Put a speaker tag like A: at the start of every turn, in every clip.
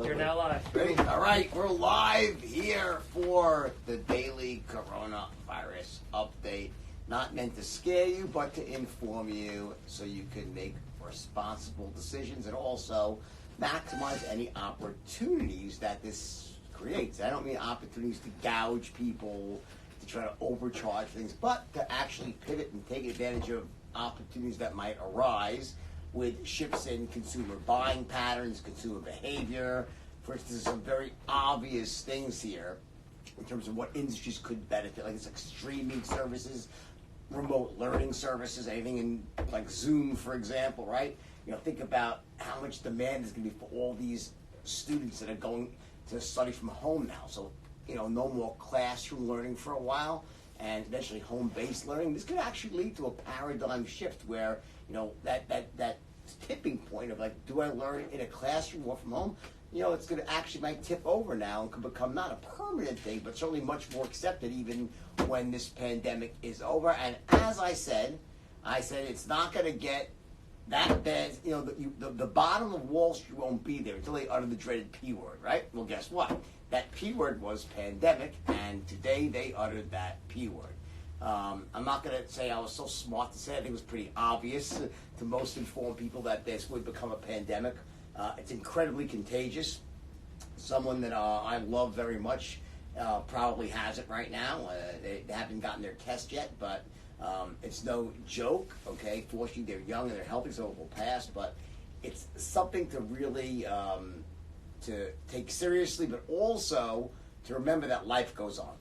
A: You're now live.
B: Ready? All right, we're live here for the daily coronavirus update. Not meant to scare you, but to inform you so you can make responsible decisions and also maximize any opportunities that this creates. I don't mean opportunities to gouge people, to try to overcharge things, but to actually pivot and take advantage of opportunities that might arise with shifts in consumer buying patterns, consumer behavior. For instance, some very obvious things here in terms of what industries could benefit, like it's like streaming services, remote learning services, anything in like Zoom, for example, right? You know, think about how much demand is going to be for all these students that are going to study from home now. So, you know, no more classroom learning for a while, and eventually home-based learning. This could actually lead to a paradigm shift where, you know, that tipping point of like, do I learn in a classroom or from home? You know, it's going to actually might tip over now and could become not a permanent thing, but certainly much more accepted even when this pandemic is over. And as I said it's not going to get that bad. You know, the bottom of Wall Street won't be there until they utter the dreaded P word, right? Well, guess what? That P word was pandemic, and today they uttered that P word. I'm not going to say I was so smart to say it. I think it was pretty obvious to most informed people that this would become a pandemic. It's incredibly contagious. Someone that I love very much probably has it right now. They haven't gotten their test yet, but it's no joke, okay? Fortunately, they're young and they're healthy, so it will pass, but it's something to really to take seriously, but also to remember that life goes on.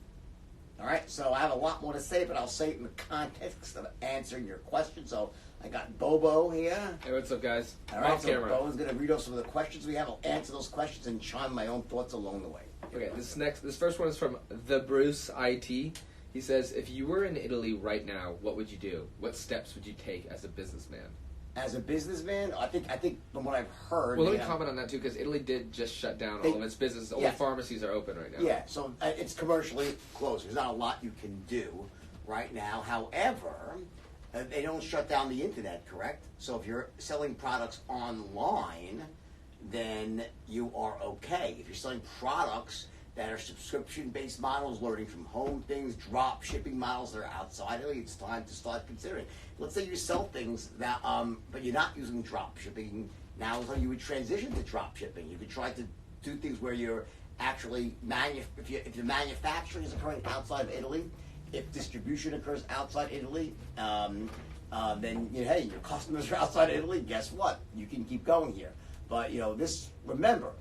B: All right, so I have a lot more to say, but I'll say it in the context of answering your question. So I got Bobo here.
C: Hey, what's up, guys?
B: All right,
C: Off
B: so
C: camera.
B: Bobo's going to read off some of the questions we have. I'll answer those questions and chime my own thoughts along the way.
C: Okay, this first one is from the Bruce IT. He says, if you were in Italy right now, what would you do? What steps would you take as a businessman?
B: As a businessman, I think from what I've heard.
C: Well, let me comment on that too, because Italy did just shut down all of its business. All the pharmacies are open right now.
B: Yeah, so it's commercially closed. There's not a lot you can do right now. However, they don't shut down the internet, correct? So if you're selling products online, then you are okay. If you're selling products that are subscription-based models, learning from home things, drop shipping models that are outside Italy, it's time to start considering. Let's say you sell things that, but you're not using drop shipping. Now, so you would transition to drop shipping. You could try to do things where you're actually if the manufacturing is occurring outside of Italy, if distribution occurs outside Italy, then hey, your customers are outside Italy. Guess what? You can keep going here. But you know, remember,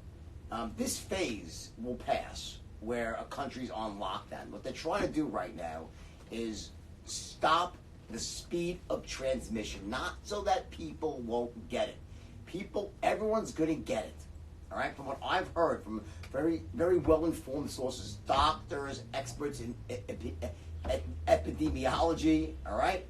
B: this phase will pass where a country's on lockdown. What they're trying to do right now is stop the speed of transmission, not so that people won't get it. Everyone's going to get it. All right, from what I've heard from very, very well-informed sources, doctors, experts in epidemiology, all right,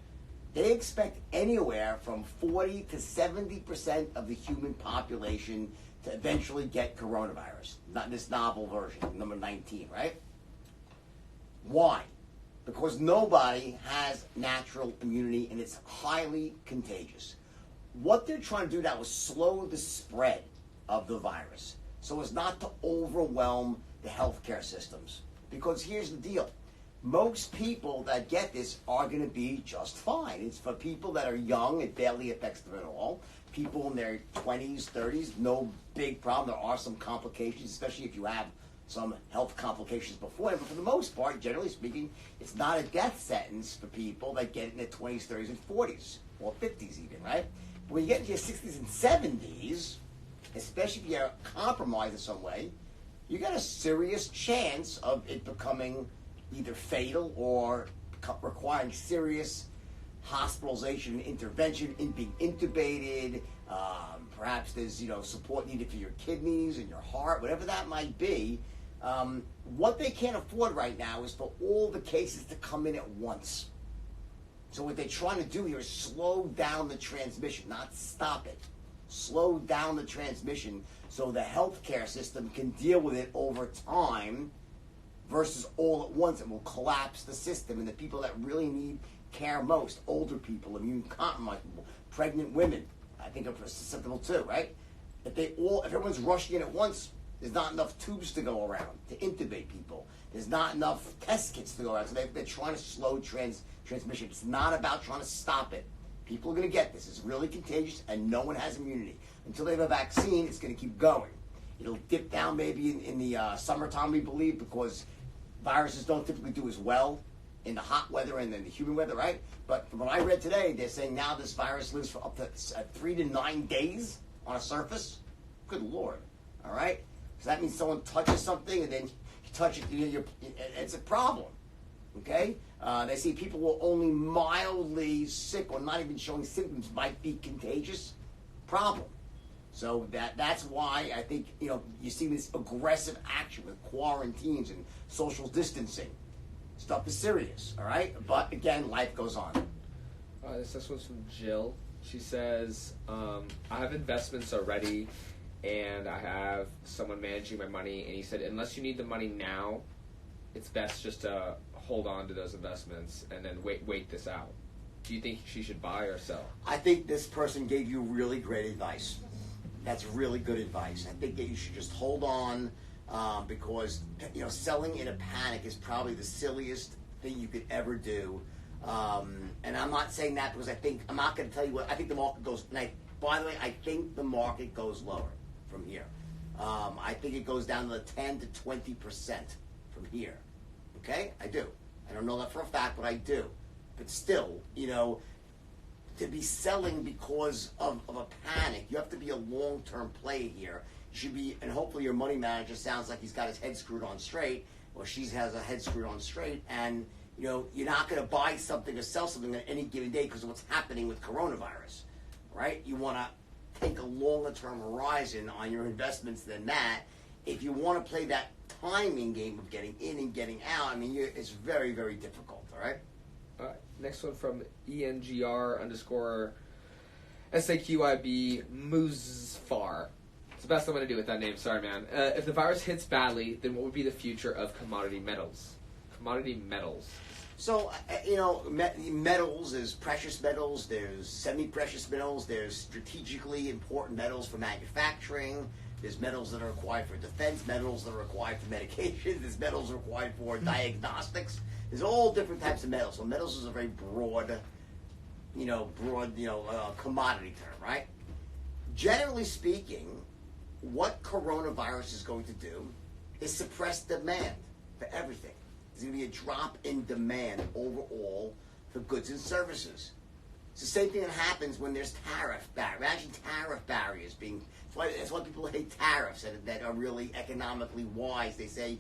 B: they expect anywhere from 40 to 70% of the human population to eventually get coronavirus, not this novel version, number 19, right? Why? Because nobody has natural immunity and it's highly contagious. What they're trying to do now is slow the spread of the virus so as not to overwhelm the healthcare systems. Because here's the deal. Most people that get this are going to be just fine. It's for people that are young, it barely affects them at all. People in their 20s, 30s, no big problem. There are some complications, especially if you have some health complications before. But for the most part, generally speaking, it's not a death sentence for people that get it in their 20s, 30s, and 40s, or 50s even, right? But when you get into your 60s and 70s, especially if you're compromised in some way, you got a serious chance of it becoming either fatal or requiring serious hospitalization and intervention, in being intubated. Perhaps there's support needed for your kidneys and your heart, whatever that might be. What they can't afford right now is for all the cases to come in at once. So what they're trying to do here is slow down the transmission, not stop it. Slow down the transmission so the healthcare system can deal with it over time versus all at once. It will collapse the system, and the people that really need care most, older people, immune compromised people, pregnant women, I think are susceptible too, right? If everyone's rushing in at once, There's not enough tubes to go around to intubate people. There's not enough test kits to go around. So they're trying to slow transmission. It's not about trying to stop it. People are going to get this. It's really contagious, and no one has immunity. Until they have a vaccine, it's going to keep going. It'll dip down maybe in the summertime, we believe, because viruses don't typically do as well in the hot weather and then the humid weather, right? But from what I read today, they're saying now this virus lives for up to 3 to 9 days on a surface. Good Lord, all right? So that means someone touches something and then you touch it, it's a problem, okay? They say people who are only mildly sick or not even showing symptoms might be contagious. Problem. So that's why I think, you see this aggressive action with quarantines and social distancing. Stuff is serious, all right? But again, life goes on.
C: This next one's from Jill. She says, I have investments already, and I have someone managing my money, and he said, unless you need the money now, it's best just to hold on to those investments and then wait this out. Do you think she should buy or sell?
B: I think this person gave you really great advice. That's really good advice. I think that you should just hold on because selling in a panic is probably the silliest thing you could ever do. And I'm not saying that because I'm not going to tell you what I think the market goes. By the way, I think the market goes lower from here. I think it goes down to the 10 to 20% from here. Okay, I do. I don't know that for a fact, but I do. But still, to be selling because of a panic, you have to be a long-term play here. You should be, and hopefully your money manager sounds like he's got his head screwed on straight, or she has a head screwed on straight, and you're not going to buy something or sell something on any given day because of what's happening with coronavirus, right? You want to take a longer-term horizon on your investments than that. If you want to play that timing game of getting in and getting out, it's very, very difficult, all right?
C: Next one from 𝐒𝐭𝐥𝐿_SAQYB 𝐒𝐭𝐫𝐿. It's the best I'm going to do with that name. Sorry, man. If the virus hits badly, then what would be the future of commodity metals? Commodity metals.
B: So, metals, there's precious metals, there's semi-precious metals, there's strategically important metals for manufacturing, there's metals that are required for defense, metals that are required for medication, there's metals required for diagnostics. There's all different types of metals. So metals is a very broad commodity term, right? Generally speaking, what coronavirus is going to do is suppress demand for everything. There's going to be a drop in demand overall for goods and services. It's the same thing that happens when there's tariff barriers. Imagine tariff barriers being. That's why people hate tariffs that are really economically wise. They say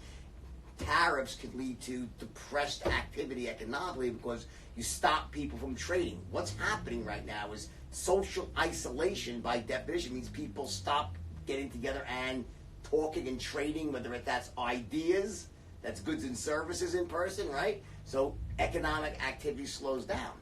B: tariffs could lead to depressed activity economically because you stop people from trading. What's happening right now is social isolation, by definition, means people stop getting together and talking and trading, whether that's ideas, that's goods and services in person, right? So economic activity slows down.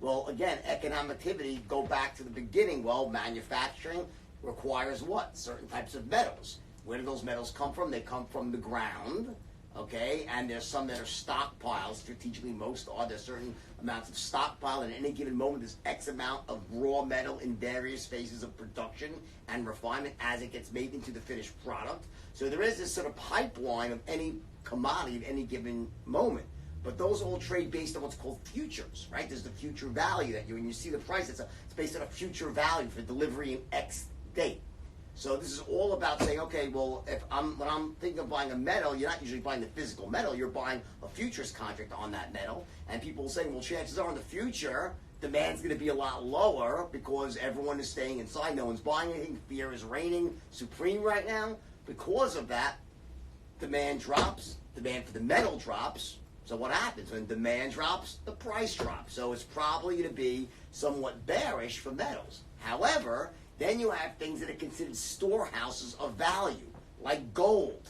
B: Well, again, economic activity, go back to the beginning. Well, manufacturing requires what? Certain types of metals. Where do those metals come from? They come from the ground. Okay, and there's some that are stockpiles. Strategically, most are. There's certain amounts of stockpile. And at any given moment, there's X amount of raw metal in various phases of production and refinement as it gets made into the finished product. So there is this sort of pipeline of any commodity at any given moment. But those all trade based on what's called futures, right? There's the future value that when you see the price, it's based on a future value for delivery in X date. So this is all about saying, okay, well, when I'm thinking of buying a metal, you're not usually buying the physical metal, you're buying a futures contract on that metal. And people will say, well, chances are in the future, demand's going to be a lot lower because everyone is staying inside, no one's buying anything, fear is reigning supreme right now. Because of that, demand drops, demand for the metal drops. So what happens? When demand drops, the price drops. So it's probably going to be somewhat bearish for metals. However, then you have things that are considered storehouses of value, like gold,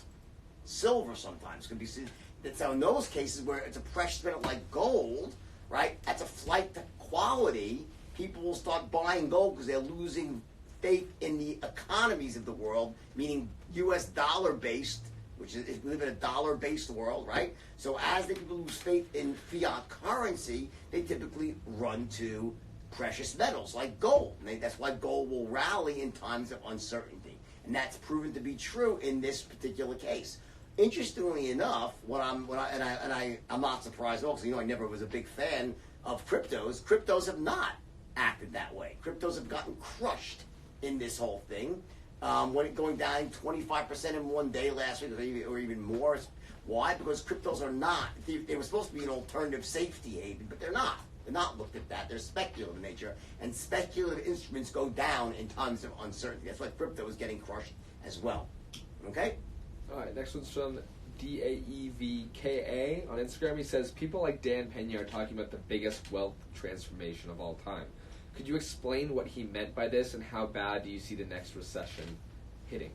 B: silver sometimes can be seen. So in those cases where it's a precious metal like gold, right, that's a flight to quality. People will start buying gold because they're losing faith in the economies of the world, meaning U.S. dollar-based, which is, we live in a dollar-based world, right? So as the people lose faith in fiat currency, they typically run to precious metals like gold. And that's why gold will rally in times of uncertainty. And that's proven to be true in this particular case. Interestingly enough, I'm not surprised at all, because I never was a big fan of cryptos. Cryptos have not acted that way. Cryptos have gotten crushed in this whole thing. When it going down 25% in one day last week, or even more. Why? Because cryptos are not. They were supposed to be an alternative safety haven, but they're not. They're not looked at that. They're speculative in nature, and speculative instruments go down in times of uncertainty. That's why crypto is getting crushed as well. Okay?
C: All right, next one's from 𝐒𝐭𝐫𝐿 on Instagram. He says, people like Dan Pena are talking about the biggest wealth transformation of all time. Could you explain what he meant by this, and how bad do you see the next recession hitting?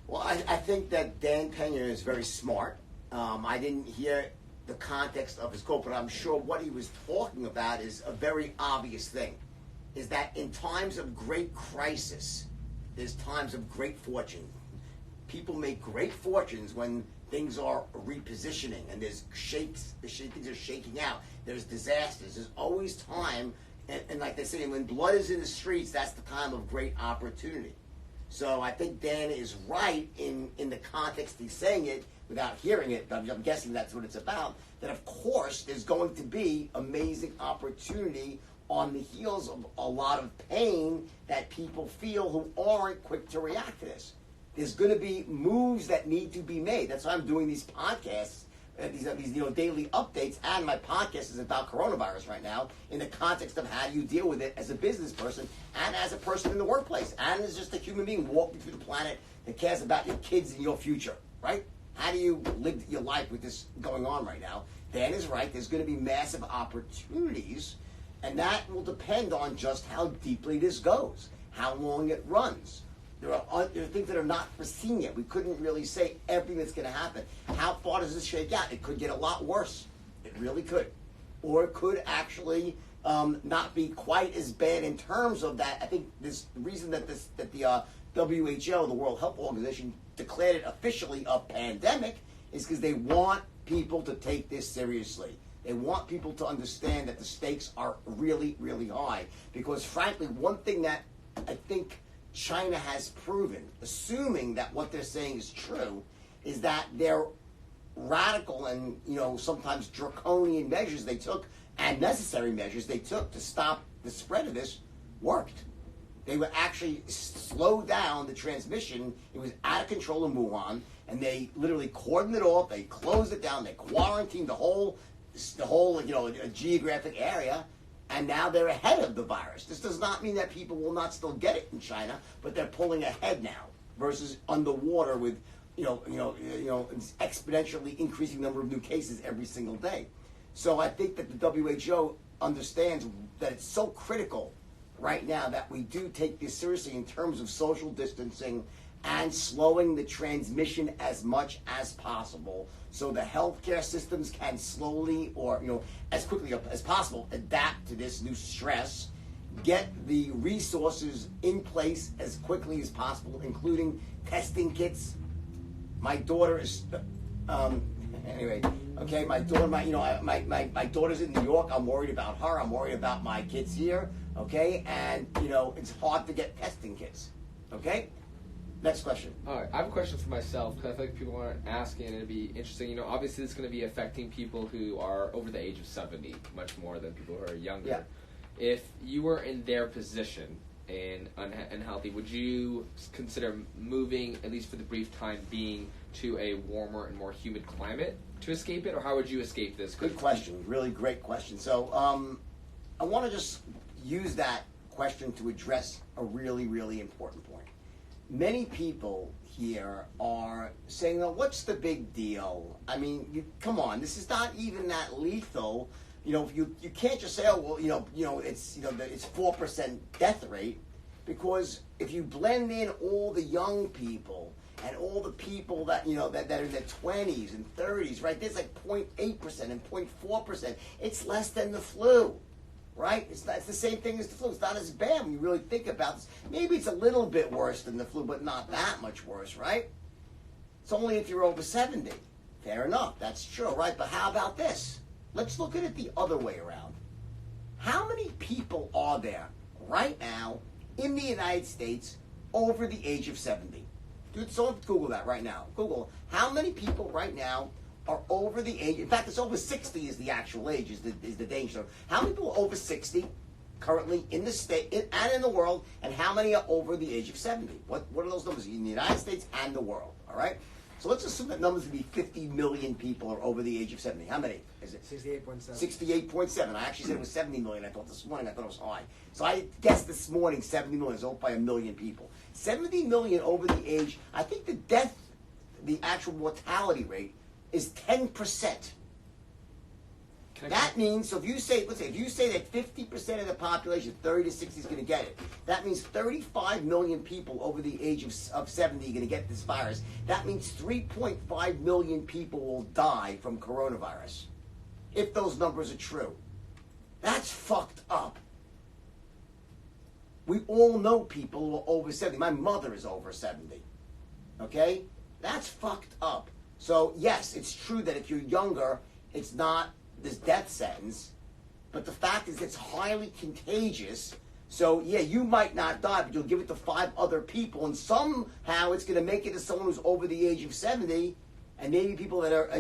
B: Well, I think that Dan Pena is very smart. I didn't hear the context of his quote, but I'm sure what he was talking about is a very obvious thing, is that in times of great crisis, there's times of great fortune. People make great fortunes when things are repositioning and there's things are shaking out. There's disasters. There's always time, and like they say, when blood is in the streets, that's the time of great opportunity. So I think Dan is right in the context he's saying it without hearing it, but I'm guessing that's what it's about, that of course there's going to be amazing opportunity on the heels of a lot of pain that people feel who aren't quick to react to this. There's going to be moves that need to be made. That's why I'm doing these podcasts, these daily updates, and my podcast is about coronavirus right now in the context of how do you deal with it as a business person and as a person in the workplace and as just a human being walking through the planet that cares about your kids and your future, right? How do you live your life with this going on right now? Dan is right. There's going to be massive opportunities, and that will depend on just how deeply this goes, how long it runs. There are things that are not foreseen yet. We couldn't really say everything that's going to happen. How far does this shake out? It could get a lot worse. It really could. Or it could actually not be quite as bad in terms of that. I think the reason that the WHO, the World Health Organization, declared it officially a pandemic is because they want people to take this seriously. They want people to understand that the stakes are really, really high. Because frankly, one thing that I think China has proven, assuming that what they're saying is true, is that their radical and sometimes draconian measures they took, and necessary measures they took to stop the spread of this, worked. They would actually slow down the transmission. It was out of control in Wuhan, and they literally cordoned it off. They closed it down. They quarantined the whole geographic area, and now they're ahead of the virus. This does not mean that people will not still get it in China, but they're pulling ahead now versus underwater with exponentially increasing number of new cases every single day. So I think that the WHO understands that it's so critical right now that we do take this seriously in terms of social distancing and slowing the transmission as much as possible so the healthcare systems can slowly or as quickly as possible adapt to this new stress, get the resources in place as quickly as possible, including testing kits. My daughter is anyway, okay, my daughter's in New York. I'm worried about her. I'm worried about my kids here, okay? And, it's hard to get testing kits, okay? Next question.
C: All right, I have a question for myself because I feel like people aren't asking, and it'd be interesting. Obviously it's going to be affecting people who are over the age of 70 much more than people who are younger.
B: Yeah.
C: If you were in their position and unhealthy, would you consider moving, at least for the brief time being, to a warmer and more humid climate to escape it, or how would you escape this?
B: Good question. Really great question. So I want to just use that question to address a really, really important point. Many people here are saying, "Well, what's the big deal? I mean, come on, this is not even that lethal. You can't just say, oh, well, it's 4% death rate, because if you blend in all the young people and all the people that that are in their 20s and 30s, right? There's like 0.8% and 0.4%. It's less than the flu." Right? It's the same thing as the flu. It's not as bad when you really think about this. Maybe it's a little bit worse than the flu, but not that much worse, right? It's only if you're over 70. Fair enough. That's true, right? But how about this? Let's look at it the other way around. How many people are there right now in the United States over the age of 70? Dude, someone Google that right now. Google how many people right now are over the age. In fact, it's over 60 is the actual age, is the danger. How many people are over 60 currently in the state and in the world, and how many are over the age of 70? What are those numbers in the United States and the world? All right? So let's assume that numbers would be 50 million people are over the age of 70. How many is it?
A: 68.7.
B: 68.7. I actually said it was 70 million. I thought this morning it was high. So I guessed this morning 70 million is over by a million people. 70 million over the age. I think the actual mortality rate is 10%. That means, so if you say, if you say that 50% of the population, 30 to 60, is going to get it, that means 35 million people over the age of 70 are going to get this virus. That means 3.5 million people will die from coronavirus, if those numbers are true. That's fucked up. We all know people who are over 70. My mother is over 70. Okay? That's fucked up. So, yes, it's true that if you're younger, it's not this death sentence, but the fact is it's highly contagious. So yeah, you might not die, but you'll give it to 5 other people, and somehow it's going to make it to someone who's over the age of 70, and maybe people that are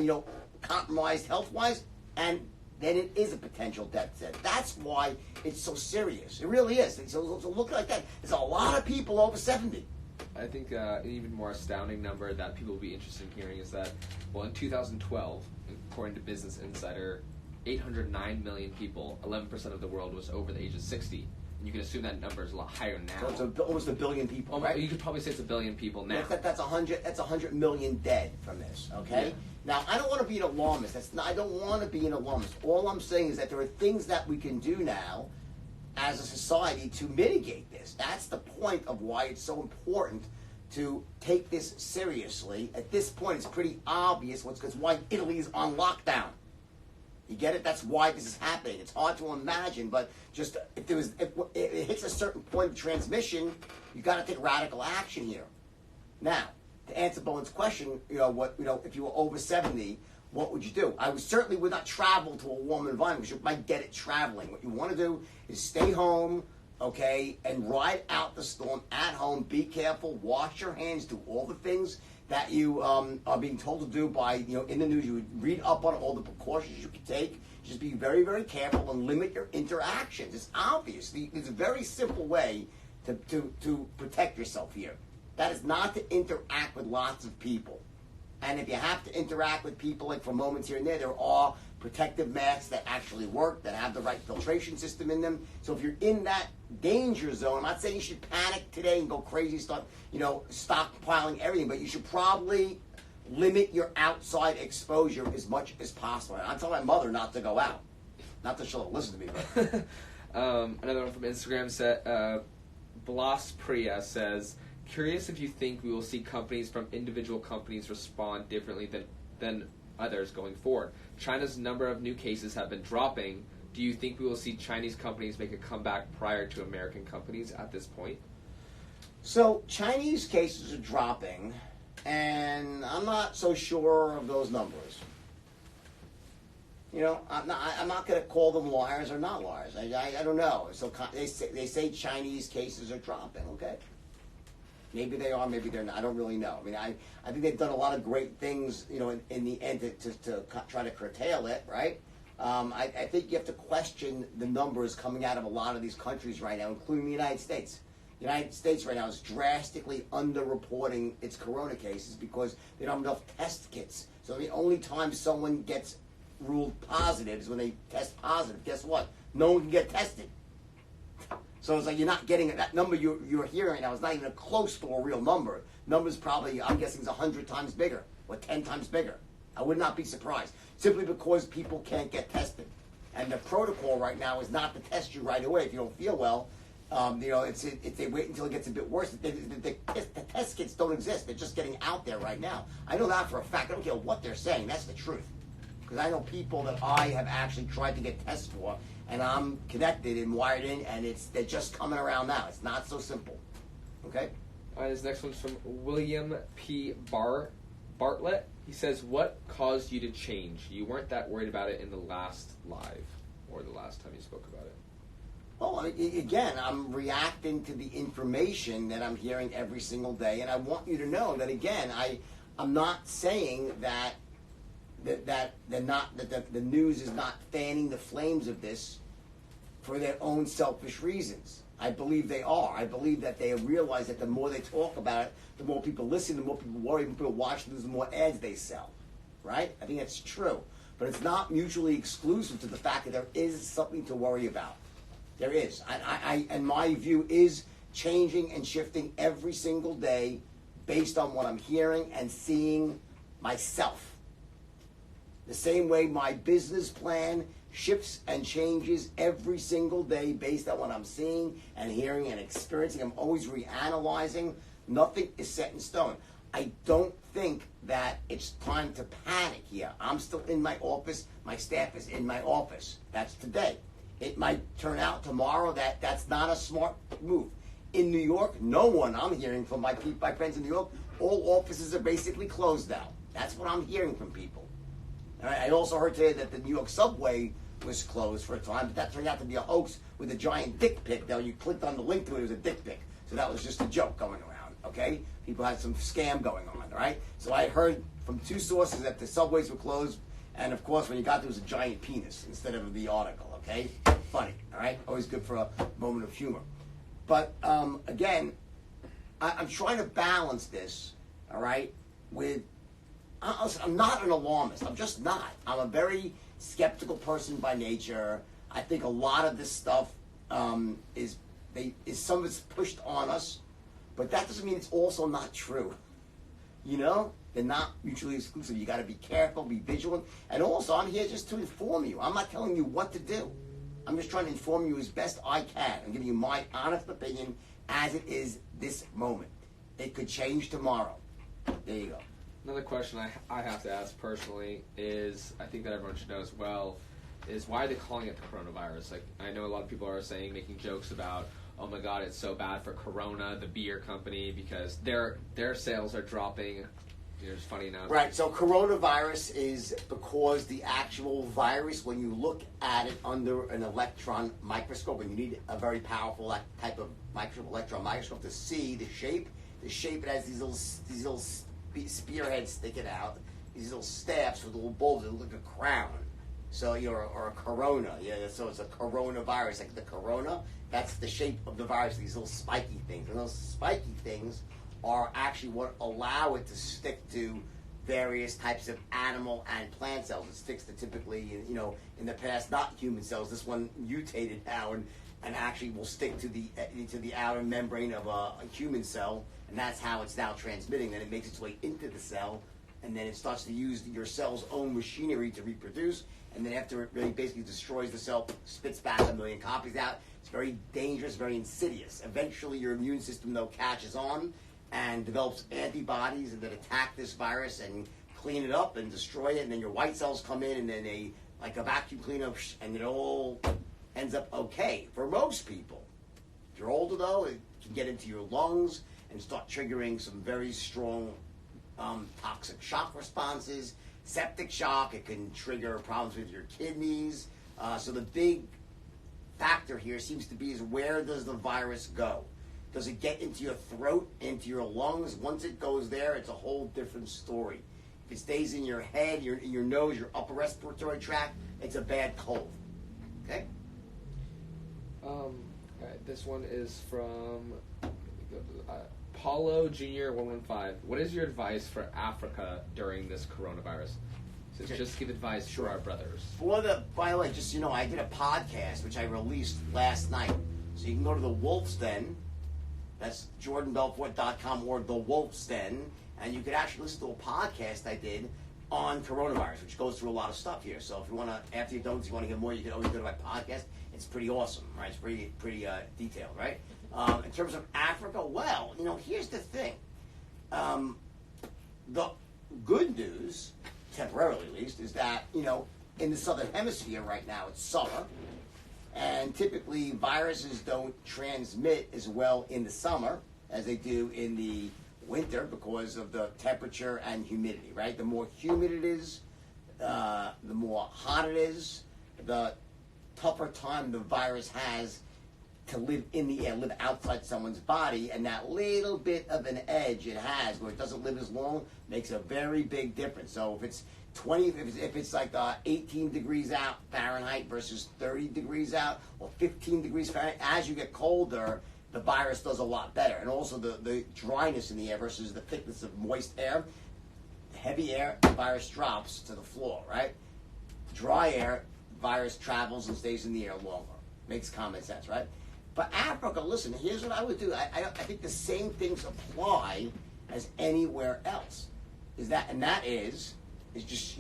B: compromised health-wise, and then it is a potential death sentence. That's why it's so serious. It really is. So look like that. There's a lot of people over 70.
C: I think an even more astounding number that people will be interested in hearing is that, well, in 2012, according to Business Insider, 809 million people, 11% of the world, was over the age of 60. And you can assume that number is a lot higher now.
B: So it's almost a billion people, right?
C: You could probably say it's a billion people now.
B: That's 100 million dead from this, okay?
C: Yeah.
B: Now, I don't want to be an alarmist. I don't want to be an alarmist. All I'm saying is that there are things that we can do now as a society to mitigate this. That's the point of why it's so important to take this seriously. At this point, it's pretty obvious why Italy is on lockdown. You get it? That's why this is happening. It's hard to imagine, but just if it hits a certain point of transmission, you got to take radical action here. Now, to answer Bowen's question, if you were over 70, what would you do? I certainly would not travel to a warm environment because you might get it traveling. What you want to do is stay home, okay, and ride out the storm at home. Be careful, wash your hands, do all the things that you are being told to do by, in the news. You would read up on all the precautions you can take. Just be very, very careful and limit your interactions. It's obvious. There's a very simple way to protect yourself here. That is not to interact with lots of people. And if you have to interact with people, like for moments here and there are protective masks that actually work, that have the right filtration system in them. So if you're in that danger zone, I'm not saying you should panic today and go crazy, start, stockpiling everything, but you should probably limit your outside exposure as much as possible. And I'm telling my mother not to go out. Not that she'll listen to me, but...
C: Another one from Instagram said, Blas Priya says, curious if you think we will see companies from individual companies respond differently than others going forward. China's number of new cases have been dropping. Do you think we will see Chinese companies make a comeback prior to American companies at this point?
B: So Chinese cases are dropping, and I'm not so sure of those numbers. I'm not going to call them liars or not liars. I don't know. So they say Chinese cases are dropping. Okay. Maybe they are, maybe they're not. I don't really know. I mean, I think they've done a lot of great things, in the end to try to curtail it, right? I think you have to question the numbers coming out of a lot of these countries right now, including the United States. The United States right now is drastically underreporting its corona cases because they don't have enough test kits. So the only time someone gets ruled positive is when they test positive. Guess what? No one can get tested. So it's like you're not getting it. That number you're hearing right now is not even close to a real number. Number's probably, I'm guessing, is 100 times bigger or 10 times bigger. I would not be surprised. Simply because people can't get tested. And the protocol right now is not to test you right away if you don't feel well. It's they wait until it gets a bit worse. The test kits don't exist. They're just getting out there right now. I know that for a fact. I don't care what they're saying. That's the truth. Because I know people that I have actually tried to get tests for, and I'm connected and wired in, and they're just coming around now. It's not so simple. Okay?
C: All right, this next one's from William P. Bartlett. He says, what caused you to change? You weren't that worried about it in the last live, or the last time you spoke about it.
B: Well, again, I'm reacting to the information that I'm hearing every single day, and I want you to know that again, I'm not saying that the news is not fanning the flames of this for their own selfish reasons. I believe they are. I believe that they realize that the more they talk about it, the more people listen, the more people worry, the more people watch the news, the more ads they sell. Right? I think that's true. But it's not mutually exclusive to the fact that there is something to worry about. There is. And my view is changing and shifting every single day based on what I'm hearing and seeing myself. The same way my business plan shifts and changes every single day based on what I'm seeing and hearing and experiencing. I'm always reanalyzing. Nothing is set in stone. I don't think that it's time to panic here. I'm still in my office. My staff is in my office. That's today. It might turn out tomorrow that that's not a smart move. In New York, no one, I'm hearing from my friends in New York, all offices are basically closed now. That's what I'm hearing from people. All right, I also heard today that the New York subway was closed for a time, but that turned out to be a hoax with a giant dick pic. Now, you clicked on the link to it, it was a dick pic. So that was just a joke going around, okay? People had some scam going on, all right? So I heard from two sources that the subways were closed, and of course, when you got there, it was a giant penis instead of the article, okay? Funny, all right? Always good for a moment of humor. But again, I'm trying to balance this, all right, with, I'm not an alarmist. I'm just not. I'm a very skeptical person by nature. I think a lot of this stuff is some of it's pushed on us, but that doesn't mean it's also not true. You know, they're not mutually exclusive. You got to be careful, be vigilant, and also I'm here just to inform you. I'm not telling you what to do. I'm just trying to inform you as best I can. I'm giving you my honest opinion as it is this moment. It could change tomorrow. There you go.
C: Another question I have to ask personally is, I think that everyone should know as well, is why are they calling it the coronavirus? Like, I know a lot of people are saying, making jokes about, oh my God, it's so bad for Corona, the beer company, because their sales are dropping. It's funny now.
B: Right, so coronavirus is because the actual virus, when you look at it under an electron microscope, and you need a very powerful type of microscope, electron microscope, to see the shape. The shape, it has these little spearheads sticking out, these little staffs with little bulbs that look like a crown. So or a corona, yeah. So it's a coronavirus, like the corona. That's the shape of the virus. These little spiky things, and those spiky things are actually what allow it to stick to various types of animal and plant cells. It sticks to typically, in the past, not human cells. This one mutated now and actually will stick to the outer membrane of a human cell, and that's how it's now transmitting. Then it makes its way into the cell, and then it starts to use your cell's own machinery to reproduce, and then after it really basically destroys the cell, spits back 1 million copies out. It's very dangerous, very insidious. Eventually your immune system, though, catches on and develops antibodies that attack this virus and clean it up and destroy it, and then your white cells come in, and then like a vacuum cleaner, and it all ends up okay for most people. If you're older, though, it can get into your lungs and start triggering some very strong toxic shock responses, septic shock. It can trigger problems with your kidneys. So the big factor here seems to be is, where does the virus go? Does it get into your throat, into your lungs? Once it goes there, it's a whole different story. If it stays in your head, your nose, your upper respiratory tract, it's a bad cold. Okay?
C: This one is from Paulo Jr. 115. What is your advice for Africa during this coronavirus? So just give advice to our brothers.
B: By the way, just I did a podcast which I released last night. So you can go to the Wolf's Den. That's JordanBelfort.com or the Wolf's Den, and you could actually listen to a podcast I did on coronavirus, which goes through a lot of stuff here. So if you want to, after you're done, if you want to hear more, you can always go to my podcast. It's pretty awesome, right? It's pretty detailed, right? In terms of Africa, well, here's the thing. The good news, temporarily at least, is that, in the southern hemisphere right now, it's summer. And typically, viruses don't transmit as well in the summer as they do in the winter because of the temperature and humidity, right? The more humid it is, the more hot it is, the tougher time the virus has to live in the air, live outside someone's body, and that little bit of an edge it has where it doesn't live as long makes a very big difference. So if it's 20, if it's like 18 degrees out Fahrenheit versus 30 degrees out, or 15 degrees Fahrenheit, as you get colder, the virus does a lot better. And also the dryness in the air versus the thickness of moist air. Heavy air, the virus drops to the floor, right? Dry air, virus travels and stays in the air longer. Makes common sense, right? But Africa, listen, here's what I would do. I think the same things apply as anywhere else. That is just,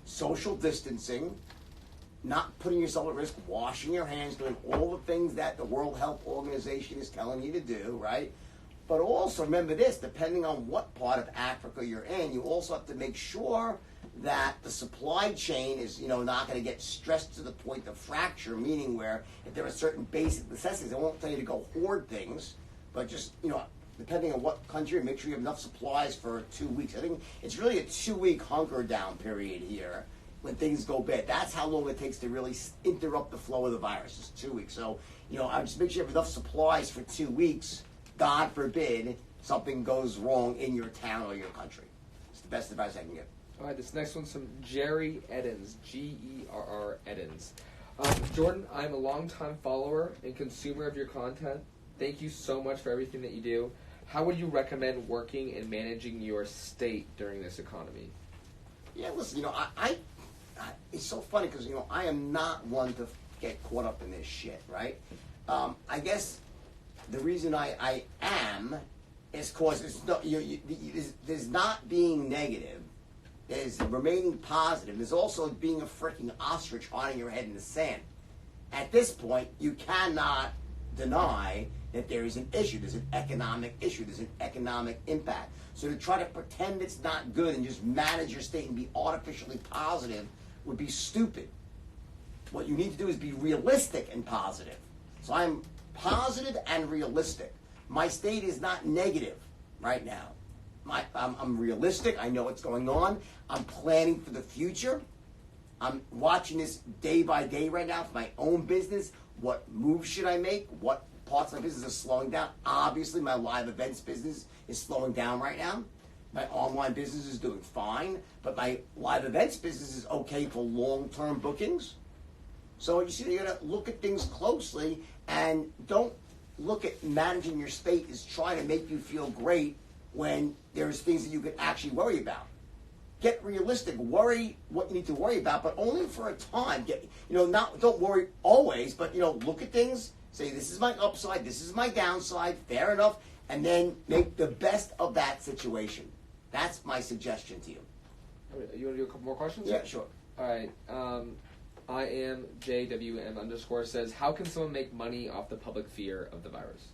B: social distancing, not putting yourself at risk, washing your hands, doing all the things that the World Health Organization is telling you to do, right? But also remember this, depending on what part of Africa you're in, you also have to make sure that the supply chain is, not going to get stressed to the point of fracture, meaning where if there are certain basic necessities, I won't tell you to go hoard things, but just, depending on what country, make sure you have enough supplies for 2 weeks. I think it's really a 2-week hunker down period here when things go bad. That's how long it takes to really interrupt the flow of the virus, is 2 weeks. So, I just make sure you have enough supplies for 2 weeks. God forbid something goes wrong in your town or your country. It's the best advice I can give.
C: All right, this next one's from Jerry Eddins, G-E-R-R Eddins. Jordan, I'm a longtime follower and consumer of your content. Thank you so much for everything that you do. How would you recommend working and managing your state during this economy?
B: Yeah, listen, I it's so funny because, I am not one to get caught up in this shit, right? I guess the reason I am is because there's not being negative. There's remaining positive. There's also being a freaking ostrich hiding your head in the sand. At this point, you cannot deny that there is an issue. There's an economic issue. There's an economic impact. So to try to pretend it's not good and just manage your state and be artificially positive would be stupid. What you need to do is be realistic and positive. So I'm positive and realistic. My state is not negative right now. I'm realistic. I know what's going on. I'm planning for the future. I'm watching this day by day right now for my own business. What moves should I make? What parts of my business are slowing down? Obviously, my live events business is slowing down right now. My online business is doing fine, but my live events business is okay for long-term bookings. So you see, you got to look at things closely and don't look at managing your state as trying to make you feel great when there's things that you can actually worry about. Get realistic. Worry what you need to worry about, but only for a time. Don't worry always, but look at things. Say, this is my upside, this is my downside. Fair enough, and then make the best of that situation. That's my suggestion to you.
C: You want to do a couple more questions?
B: Yeah, sure.
C: All right. 𝐼𝐚𝐥𝐥 says, how can someone make money off the public fear of the virus?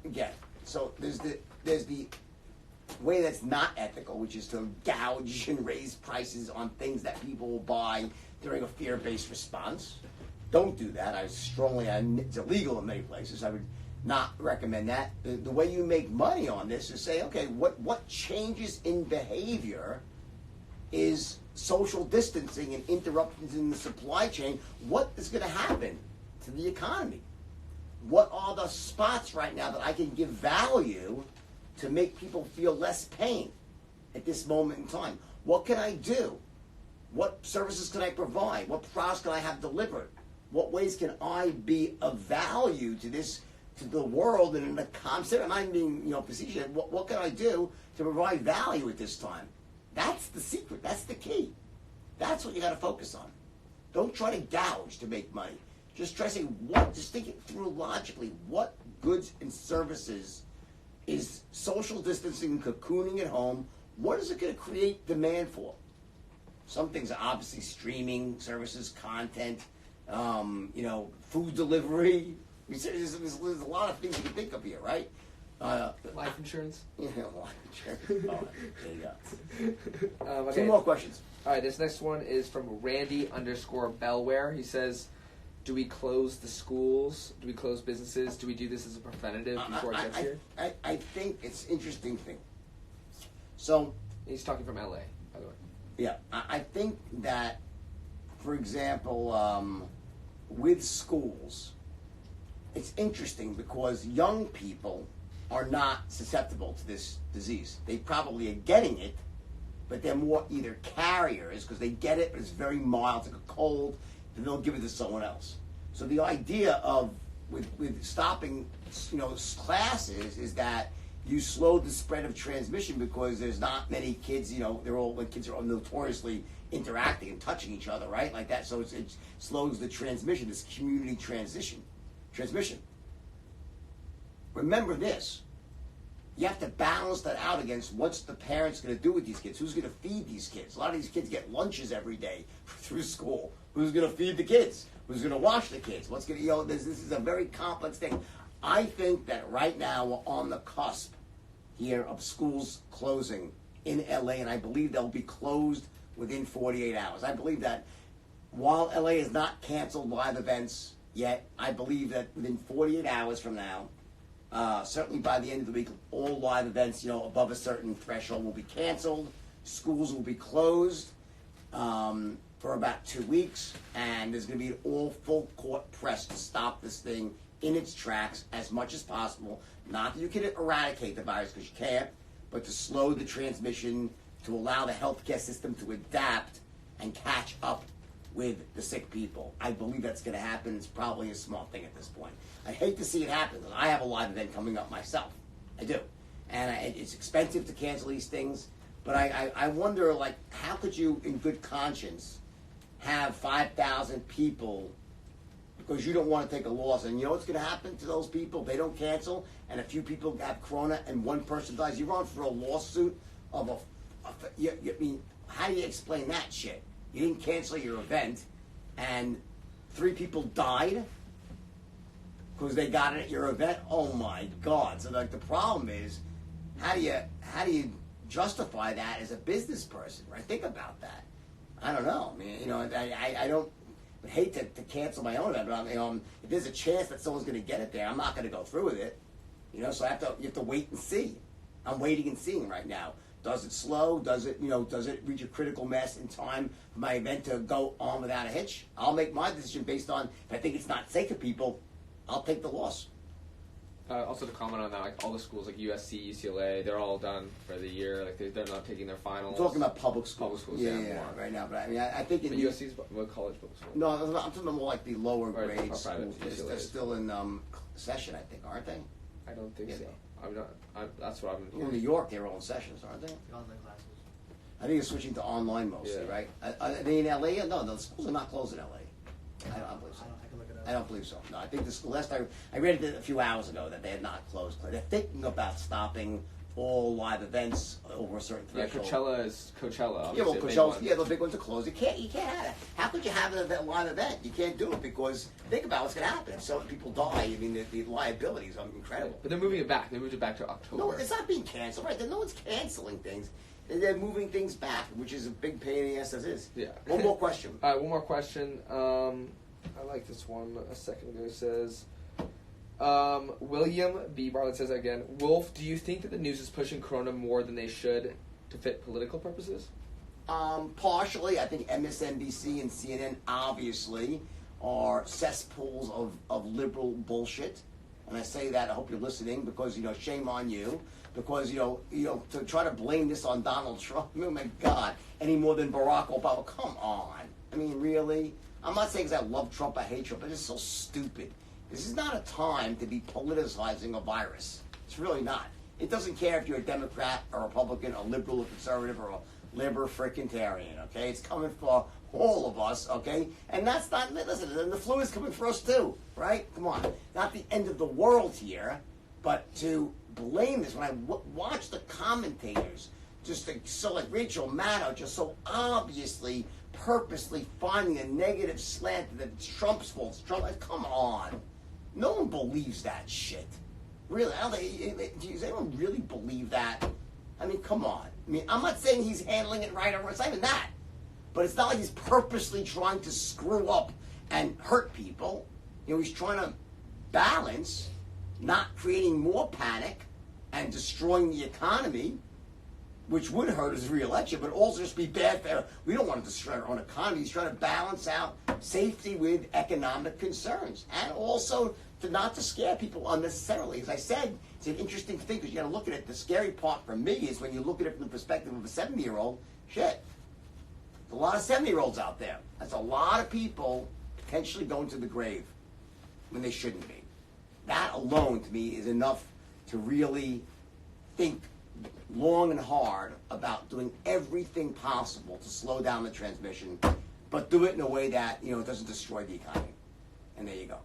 B: Again, so there's the way that's not ethical, which is to gouge and raise prices on things that people will buy during a fear-based response. Don't do that. It's illegal in many places. I would not recommend that. The way you make money on this is say, okay, what changes in behavior is social distancing and interruptions in the supply chain? What is going to happen to the economy? What are the spots right now that I can give value to make people feel less pain at this moment in time? What can I do? What services can I provide? What products can I have delivered? What ways can I be of value to the world and in the concept? I'm not being facetious. What can I do to provide value at this time? That's the secret. That's the key. That's what you got to focus on. Don't try to gouge to make money. Just try to say just think it through logically. What goods and services is social distancing and cocooning at home? What is it going to create demand for? Some things are obviously streaming services, content, food delivery. There's a lot of things you can think of here, right?
C: Life insurance?
B: Yeah, life insurance. Oh, there you go.
C: Okay.
B: 2 more questions.
C: All right, this next one is from Randy_Bellware. He says, do we close the schools? Do we close businesses? Do we do this as a preventative before it gets here?
B: I think it's an interesting thing. So
C: he's talking from LA, by the way.
B: Yeah, I think that, for example, with schools, it's interesting because young people are not susceptible to this disease. They probably are getting it, but they're more either carriers because they get it, but it's very mild, it's like a cold, then they'll give it to someone else. So the idea of with stopping, classes is that you slow the spread of transmission because there's not many kids. When kids are all notoriously interacting and touching each other, right, like that. So it slows the transmission. This community transmission. Remember this. You have to balance that out against what's the parents going to do with these kids. Who's going to feed these kids? A lot of these kids get lunches every day through school. Who's going to feed the kids? Who's going to wash the kids? What's going to, this is a very complex thing. I think that right now we're on the cusp here of schools closing in LA, and I believe they'll be closed within 48 hours. I believe that while LA has not canceled live events yet, I believe that within 48 hours from now, certainly by the end of the week, all live events, above a certain threshold will be canceled. Schools will be closed for about 2 weeks, and there's going to be an all full court press to stop this thing in its tracks as much as possible. Not that you can eradicate the virus, because you can't, but to slow the transmission, to allow the healthcare system to adapt and catch up with the sick people. I believe that's going to happen. It's probably a small thing at this point. I hate to see it happen, because I have a live event coming up myself. I do. And it's expensive to cancel these things, but I wonder, how could you, in good conscience, have 5,000 people, because you don't want to take a loss, and you know what's going to happen to those people? They don't cancel, and a few people have corona, and one person dies. You're on for a lawsuit of how do you explain that shit? You didn't cancel your event, and 3 people died because they got it at your event. Oh my God! So the problem is, how do you justify that as a business person? Right? Think about that. I don't know. I mean, I don't hate to cancel my own event, but if there's a chance that someone's going to get it there, I'm not going to go through with it. So you have to wait and see. I'm waiting and seeing right now. Does it slow? Does it reach a critical mass in time for my event to go on without a hitch? I'll make my decision based on, if I think it's not safe for people, I'll take the loss.
C: Also to comment on that, all the schools like USC, UCLA, they're all done for the year. They're not taking their finals.
B: I'm talking about public schools.
C: Public schools,
B: yeah, right now. But I think in
C: USC's what college public school?
B: No, I'm talking about more like the lower grade schools. They're still in session, I think, aren't they?
C: I don't think so. That's what I'm hearing.
B: In New York, they're all in sessions, aren't they?
A: Online classes.
B: I think it's switching to online mostly, right? Are they in LA? No, the schools are not closed in LA. I don't believe so.
A: I can look it up.
B: I don't believe so. No, I think the school, last I read it a few hours ago that they had not closed. They're thinking about stopping all live events over a certain threshold.
C: Yeah, Coachella.
B: Yeah, well, Coachella, the big ones are closed. You can't have it. How could you have a live event? You can't do it because think about what's going to happen. If so many people die, I mean, the liabilities are incredible.
C: But they're moving it back. They moved it back to October.
B: No, it's not being canceled, right? No one's canceling things. They're moving things back, which is a big pain in the ass as is.
C: Yeah.
B: One more question.
C: All right, one more question. I like this one. A second ago, it says, William B. Bartlett says again, Wolf, do you think that the news is pushing Corona more than they should to fit political purposes?
B: Partially. I think MSNBC and CNN obviously are cesspools of liberal bullshit. And I say that, I hope you're listening, because, shame on you. Because, to try to blame this on Donald Trump, oh my God, any more than Barack Obama, come on. I mean, really? I'm not saying because I love Trump, I hate Trump, but it's so stupid. This is not a time to be politicizing a virus. It's really not. It doesn't care if you're a Democrat, a Republican, a liberal, a conservative, or a liber-fricantarian, okay? It's coming for all of us, okay? And that's not, listen, and the flu is coming for us too, right? Come on. Not the end of the world here, but to blame this. When I watch the commentators, just like Rachel Maddow, just so obviously, purposely finding a negative slant that it's Trump's fault. Come on. No one believes that shit. Really? Does anyone really believe that? I mean, come on. I mean, I'm not saying he's handling it right or wrong. It's not even that. But it's not like he's purposely trying to screw up and hurt people. He's trying to balance not creating more panic and destroying the economy which would hurt his re-election, but also just be bad for. We don't want to destroy our own economy. He's trying to balance out safety with economic concerns, and also not to scare people unnecessarily. As I said, it's an interesting thing because you got to look at it. The scary part for me is when you look at it from the perspective of a 70-year-old. Shit, there's a lot of 70-year-olds out there. That's a lot of people potentially going to the grave when they shouldn't be. That alone, to me, is enough to really think long and hard about doing everything possible to slow down the transmission, but do it in a way that, it doesn't destroy the economy. And there you go.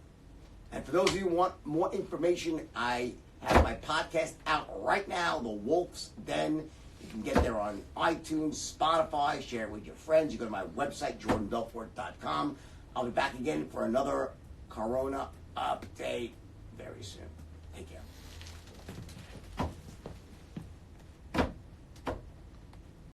B: And for those of you who want more information, I have my podcast out right now, The Wolf's Den. You can get there on iTunes, Spotify, share it with your friends. You go to my website, jordanbelfort.com. I'll be back again for another Corona update very soon. Take care.